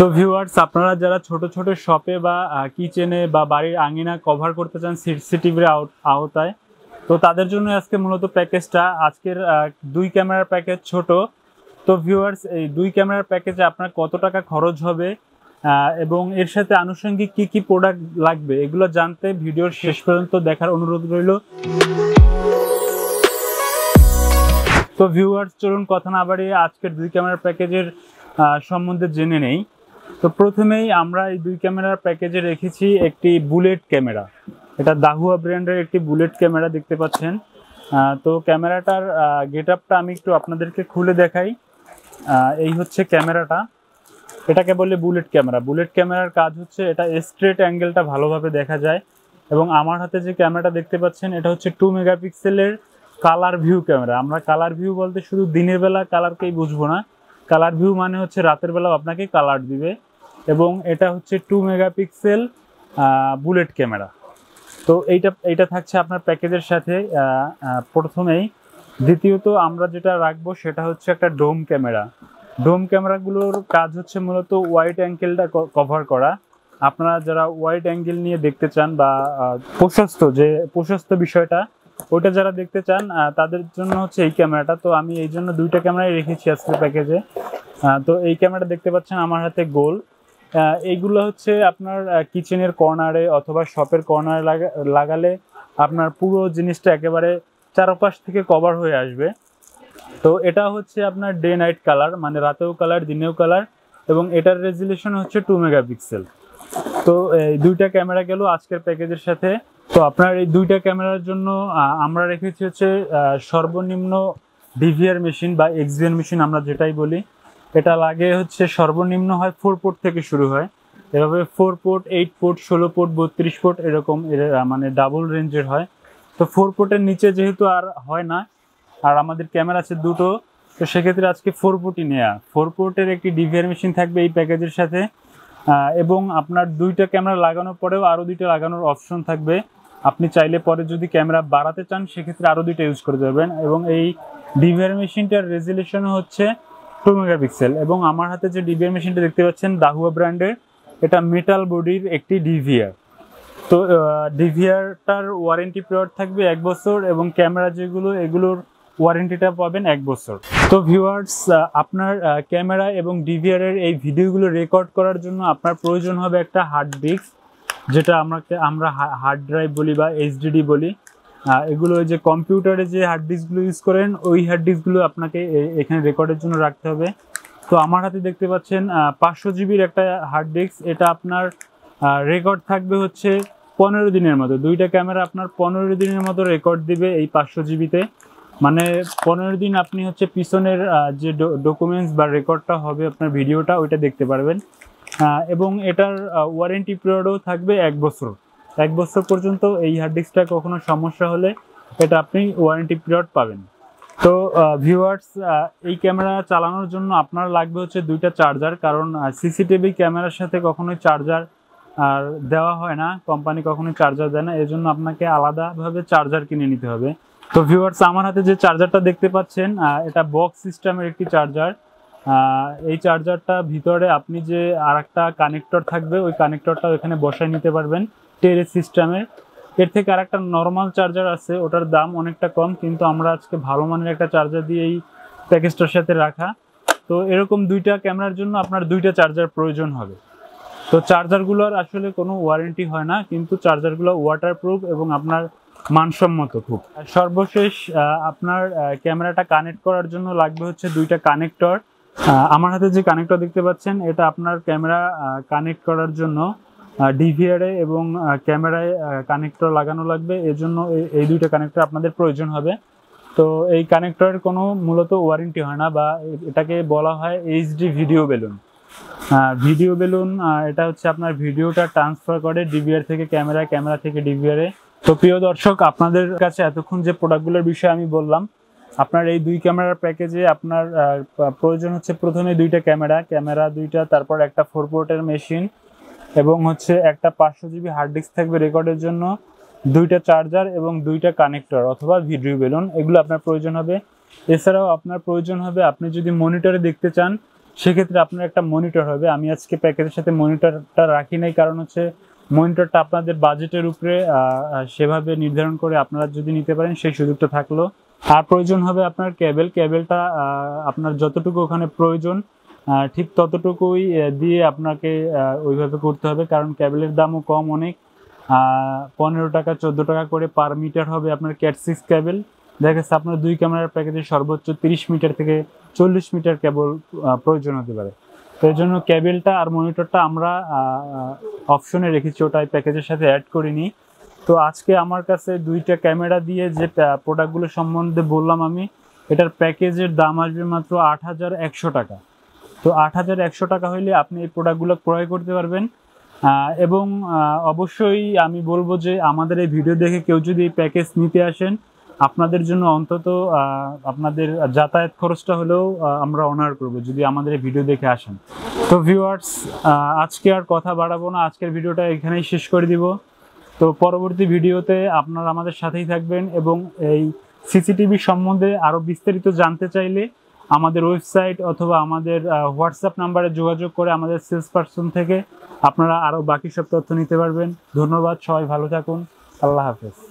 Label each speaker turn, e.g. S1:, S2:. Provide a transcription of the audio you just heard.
S1: তো ভিউয়ার্স, আপনারা যারা ছোট ছোট শপে বা কিচেনে বা বাড়ির আঙিনা কভার করতে চান সিসিটিভির আওতায়, তো তাদের জন্য আজকে মূলত প্যাকেজটা আজকের 2 ক্যামেরার প্যাকেজ ছোট। তো ভিউয়ার্স, এই 2 ক্যামেরার প্যাকেজে আপনার কত টাকা খরচ হবে এবং এর সাথে আনুষঙ্গিক কি কি প্রোডাক্ট লাগবে এগুলো জানতে ভিডিওর শেষ পর্যন্ত দেখার অনুরোধ রইল। তো ভিউয়ার্স, চলুন কথা না বাড়িয়ে আজকের 2 ক্যামেরার প্যাকেজের সম্বন্ধে জেনে নেই। তো প্রথমেই আমরা এই 2 ক্যামেরার প্যাকেজে রেখেছি একটি বুলেট ক্যামেরা। এটা দাহুয়া ব্র্যান্ডের একটি বুলেট ক্যামেরা দেখতে পাচ্ছেন। তো ক্যামেরাটার গেটআপটা আমি একটু আপনাদেরকে খুলে দেখাই। এই হচ্ছে ক্যামেরাটা। এটাকে বলে বুলেট ক্যামেরা। বুলেট ক্যামেরার কাজ হচ্ছে এটা স্ট্রেট অ্যাঙ্গেলটা ভালোভাবে দেখা যায়। এবং আমার হাতে যে ক্যামেরাটা দেখতে পাচ্ছেন এটা হচ্ছে 2 মেগাপিক্সেলের কালার ভিউ ক্যামেরা। আমরা কালার ভিউ বলতে শুধু দিনের বেলা কালারকেই বুঝবো না, কালার ভিউ মানে হচ্ছে রাতের বেলাও আপনাকে কালার দিবে। এবং এটা হচ্ছে 2 মেগাপিক্সেল বুলেট ক্যামেরা। তো এইটা থাকছে আপনার প্যাকেজের সাথে প্রথমেই। দ্বিতীয়ত আমরা যেটা রাখবো সেটা হচ্ছে একটা ডোম ক্যামেরা। ডোম ক্যামেরাগুলোর কাজ হচ্ছে মূলত ওয়াইড অ্যাঙ্গেলটা কভার করা। আপনারা যারা ওয়াইড অ্যাঙ্গেল নিয়ে দেখতে চান বা প্রশস্ত বিষয়টা ওইটা যারা দেখতে চান তাদের জন্য হচ্ছে এই ক্যামেরাটা। তো আমি এই জন্য 2টা ক্যামেরাই রেখেছি আজকের প্যাকেজে। তো এই ক্যামেরাটা দেখতে পাচ্ছেন আমার হাতে গোল। এইগুলো হচ্ছে আপনার কিচেনের কর্নারে অথবা শপের কর্নারে লাগালে আপনার পুরো জিনিসটা একেবারে চারপাশ থেকে কভার হয়ে আসবে। তো এটা হচ্ছে আপনার ডে নাইট কালার, মানে রাতেও কালার দিনেও কালার, এবং এটার রেজুলেশন হচ্ছে 2 মেগাপিক্সেল। তো এই 2টা ক্যামেরা গেল আজকের প্যাকেজের সাথে। তো আপনার এই 2টা ক্যামেরার জন্য আমরা রেখেছি হচ্ছে সর্বনিম্ন ডিভিআর মেশিন বা এক্সভিআর মেশিন আমরা যেটাই বলি। এটা লাগে হচ্ছে সর্বনিম্ন হয় 4 পোর্ট থেকে শুরু হয়, এভাবে 4 পোর্ট, 8 পোর্ট, 16 পোর্ট, 32 পোর্ট এরকম মানে ডাবল রেঞ্জের হয়। তো 4 পোর্টের নিচে যেহেতু আর হয় না, আর আমাদের ক্যামেরা আছে 2টো, তো সেক্ষেত্রে আজকে 4 পোর্টই নেয়া। 4 পোর্টের একটি ডিভিআর মেশিন থাকবে এই প্যাকেজের সাথে। এবং আপনার 2টা ক্যামেরা লাগানোর পরেও আরও 2টা লাগানোর অপশন থাকবে। আপনি চাইলে পরে যদি ক্যামেরা বাড়াতে চান সেক্ষেত্রে আরও 2টা ইউজ করে দেবেন। এবং এই ডিভিআর মেশিনটার রেজুলেশন হচ্ছে 2 মেগাপিক্সেল। এবং আমার হাতে যে ডিভিআর মেশিনটা দেখতে পাচ্ছেন দাহুয়া ব্র্যান্ডের, এটা মেটাল বডির একটি ডিভিআর। তো ডিভিআরটার ওয়ারেন্টি পিরিয়ড থাকবে 1 বছর এবং ক্যামেরা যেগুলো এগুলোর ওয়ারেন্টিটা পাবেন 1 বছর। তো ভিউয়ার্স, আপনার ক্যামেরা এবং ডিভিআর এর এই ভিডিওগুলো রেকর্ড করার জন্য আপনার প্রয়োজন হবে একটা হার্ড ডিস্ক, যেটা আমরা হার্ড ড্রাইভ বলি বা এইচডিডি বলি। এগুলো ওই যে কম্পিউটারে যে হার্ড ডিস্কগুলো ইউজ করেন ওই হার্ড ডিস্কগুলো আপনাকে এখানে রেকর্ডের জন্য রাখতে হবে। তো আমার হাতে দেখতে পাচ্ছেন 500 জিবির একটা হার্ড ডিস্ক। এটা আপনার রেকর্ড থাকবে হচ্ছে 15 দিনের মতো। 2টা ক্যামেরা আপনার 15 দিনের মতো রেকর্ড দিবে এই 500 জিবিতে। মানে 15 দিন আপনি হচ্ছে পিছনের যে ডকুমেন্টস বা রেকর্ডটা হবে আপনার ভিডিওটা ওইটা দেখতে পারবেন। এবং এটার ওয়ারেন্টি পিরিয়ডও থাকবে 1 বছর। 1 বছর পর্যন্ত এই হার্ড ডিস্কটা কখনো সমস্যা হলে এটা আপনি ওয়ারেন্টি পিরিয়ড পাবেন। তো ভিউয়ার্স, এই ক্যামেরা চালানোর জন্য আপনার লাগবে হচ্ছে 2টা চার্জার, কারণ সিসিটিভি ক্যামেরার সাথে কখনোই চার্জার আর দেওয়া হয় না, কোম্পানি কখনোই চার্জার দেয় না, এর জন্য আপনাকে আলাদাভাবে চার্জার কিনে নিতে হবে। তো ভিউয়ার্স, আমার হাতে যে চার্জারটা দেখতে পাচ্ছেন এটা বক্স সিস্টেমের একটি চার্জার। এই চার্জারটা ভিতরে আপনি যে আরেকটা কানেক্টর থাকবে ওই কানেক্টরটা এখানে বসায় নিতে পারবেন টেরেস সিস্টেমের। এর থেকে আরেকটা নর্মাল চার্জার আছে, ওটার দাম অনেকটা কম, কিন্তু আমরা আজকে ভালো মানের একটা চার্জার দিয়ে এই প্যাকেজটার সাথে রাখা। তো এরকম 2টা ক্যামেরার জন্য আপনার 2টা চার্জার প্রয়োজন হবে। তো চার্জারগুলোর আসলে কোনো ওয়ারেন্টি হয় না, কিন্তু চার্জারগুলো ওয়াটারপ্রুফ এবং আপনার মানসম্মত খুব। সর্বশেষ আপনার ক্যামেরাটা কানেক্ট করার জন্য লাগবে হচ্ছে 2টা কানেক্টর। আমার হাতে যে কানেক্টর দেখতে পাচ্ছেন এটা আপনার ক্যামেরা কানেক্ট করার জন্য ডিভিআরে এবং ক্যামেরায় কানেক্টর লাগানো লাগবে। এর জন্য এই 2টা কানেক্টর আপনাদের প্রয়োজন হবে। তো এই কানেক্টরের কোনো মূলত ওয়ারেন্টি হয় না, বা এটাকে বলা হয় HD video balun. Video balun এটা হচ্ছে আপনার ভিডিওটা ট্রান্সফার করে ডিভিআর থেকে ক্যামেরা, ক্যামেরা থেকে ডিভিআরে। তো প্রিয় দর্শক, আপনাদের কাছে এতক্ষণ যে প্রোডাক্টগুলোর বিষয়ে আমি বললাম, আপনার এই 2 ক্যামেরার প্যাকেজে আপনার প্রয়োজন হচ্ছে প্রথমে 2টা ক্যামেরা 2টা, তারপর একটা 4 পোর্টের মেশিন এবং হচ্ছে একটা 500 জিবি হার্ড ডিস্ক থাকবে রেকর্ডের জন্য, 2টা চার্জার এবং 2টা কানেক্টর অথবা ভিডিও বেলুন, এগুলো আপনার প্রয়োজন হবে। এছাড়াও আপনার প্রয়োজন হবে, আপনি যদি মনিটরে দেখতে চান সেক্ষেত্রে আপনার একটা মনিটর হবে। আমি আজকে প্যাকেজের সাথে মনিটরটা রাখি নাই, কারণ হচ্ছে মনিটরটা আপনাদের বাজেটের উপরে সেভাবে নির্ধারণ করে আপনারা যদি নিতে পারেন সেই সুযোগটা থাকলো। আর প্রয়োজন হবে আপনার কেবলটা আপনার যতটুকু ওখানে প্রয়োজন ঠিক ততটুকুই দিয়ে আপনাকে ওইভাবে করতে হবে, কারণ কেবলের দামও কম অনেক। 15 টাকা 14 টাকা করে পার মিটার হবে আপনার ক্যাট 6 কেবল। দেখা যাচ্ছে আপনার 2 ক্যামেরার প্যাকেজে সর্বোচ্চ 30 মিটার থেকে 40 মিটার কেবল প্রয়োজন হতে পারে। তো এই জন্য কেবলটা আর মনিটরটা আমরা অপশনে রেখেছি, ওটা প্যাকেজের সাথে অ্যাড করিনি। তো আজকে আমার কাছে 2টা ক্যামেরা দিয়ে যে প্রোডাক্টগুলো সম্বন্ধে বললাম আমি, এটার প্যাকেজের দাম আসবে মাত্র 8100 টাকা। তো 8100 টাকা হইলে আপনি এই প্রোডাক্টগুলো ক্রয় করতে পারবেন। এবং অবশ্যই আমি বলবো যে আমাদের এই ভিডিও দেখে কেউ যদি এই প্যাকেজ নিতে আসেন, আপনাদের জন্য অন্তত আপনাদের যাতায়াত খরচটা হলেও আমরা অনার করব যদি আমাদের এই ভিডিও দেখে আসেন। তো ভিউয়ার্স, আজকে আর কথা বাড়াবো না, আজকের ভিডিওটা এখানেই শেষ করে দিব। তো পরবর্তী ভিডিওতে আপনারা আমাদের সাথেই থাকবেন, এবং এই সিসিটিভি সম্বন্ধে আরও বিস্তারিত জানতে চাইলে আমাদের ওয়েবসাইট অথবা আমাদের হোয়াটসঅ্যাপ নাম্বারে যোগাযোগ করে আমাদের সেলস পারসন থেকে আপনারা আরও বাকি সব তথ্য নিতে পারবেন। ধন্যবাদ, সবাই ভালো থাকুন, আল্লাহ হাফেজ।